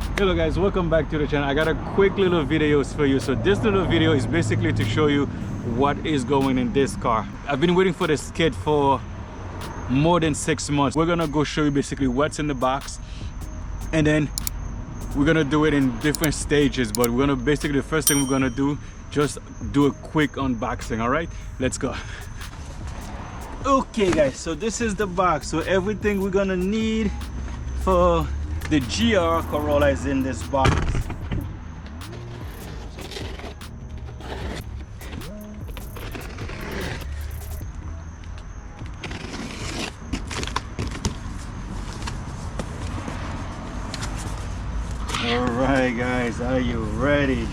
Hello guys, welcome back to the channel. I got a quick little videos for you. So this little video is basically to show you what is going in this car. I've been waiting for this kit for more than 6 months. We're gonna go show you basically what's in the box, and then we're gonna do it in different stages. But we're gonna basically, the first thing we're gonna do, just do a quick unboxing. All right, let's go. Okay guys, so this is the box. So everything we're gonna need for the GR Corolla is in this box. All right guys, are you ready?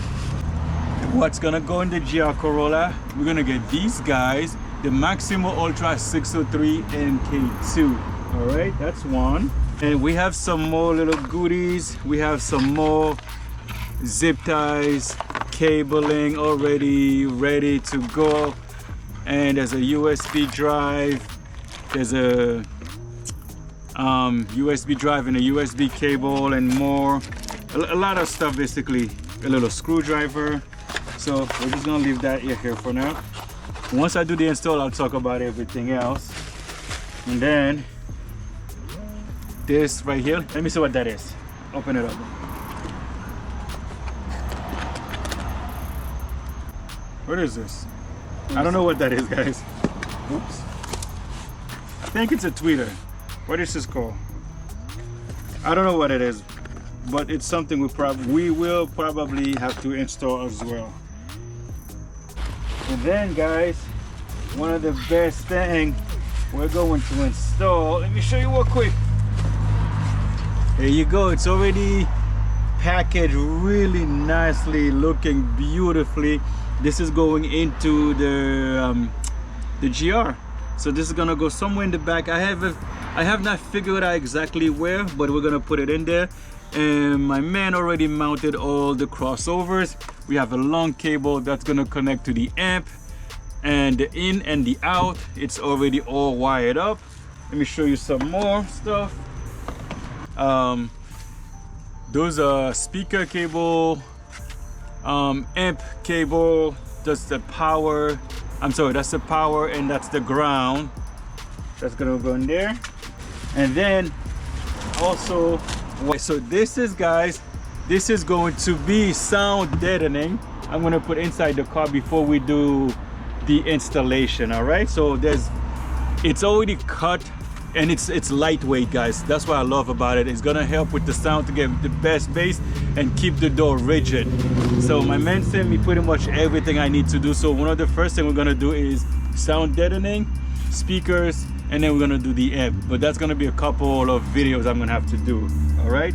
What's gonna go in the GR Corolla? We're gonna get these guys, the Maximo Ultra 603 and K2. All right, that's one. And we have some more little goodies. We have some more zip ties, cabling already ready to go. And there's a USB drive. There's a USB drive and a USB cable and more. A lot of stuff basically. A little screwdriver. So we're just gonna leave that here for now. Once I do the install, I'll talk about everything else. And then this right here, let me see what that is. Open it up. What is this? I don't know what that is, guys. Oops. I think it's a tweeter. What is this called? I don't know what it is, but it's something we will probably have to install as well. And then guys, one of the best thing we're going to install, let me show you real quick. There you go, it's already packaged really nicely, looking beautifully. This is going into the GR. So this is gonna go somewhere in the back. I have not figured out exactly where, but we're gonna put it in there. And my man already mounted all the crossovers. We have a long cable that's gonna connect to the amp, and the in and the out, it's already all wired up. Let me show you some more stuff. Those are speaker cable, amp cable. That's the power. I'm sorry, that's the power, and that's the ground. That's gonna go in there. And then also, so this is, guys, this is going to be sound deadening. I'm gonna put inside the car before we do the installation. All right, so it's already cut. And it's lightweight, guys. That's what I love about it. It's gonna help with the sound to get the best bass and keep the door rigid. So my man sent me pretty much everything I need to do. So one of the first thing we're gonna do is sound deadening, speakers, and then we're gonna do the amp. But that's gonna be a couple of videos I'm gonna have to do. All right.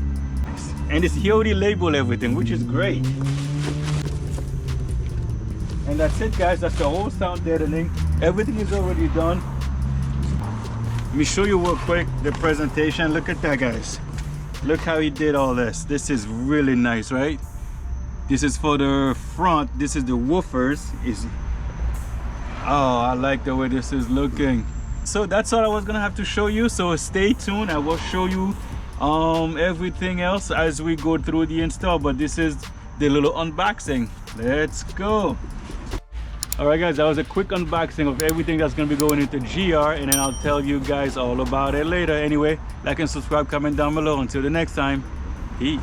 And he already labeled everything, which is great. And that's it, guys. That's the whole sound deadening. Everything is already done. Let me show you real quick the presentation. Look at that, guys. Look how he did all this. This is really nice, right? This is for the front. This is the woofers. Oh, I like the way this is looking. So that's all I was gonna have to show you. So stay tuned. I will show you everything else as we go through the install. But this is the little unboxing. Let's go. All right guys, that was a quick unboxing of everything that's going to be going into GR, and then I'll tell you guys all about it later. Anyway, like and subscribe, comment down below. Until the next time, peace.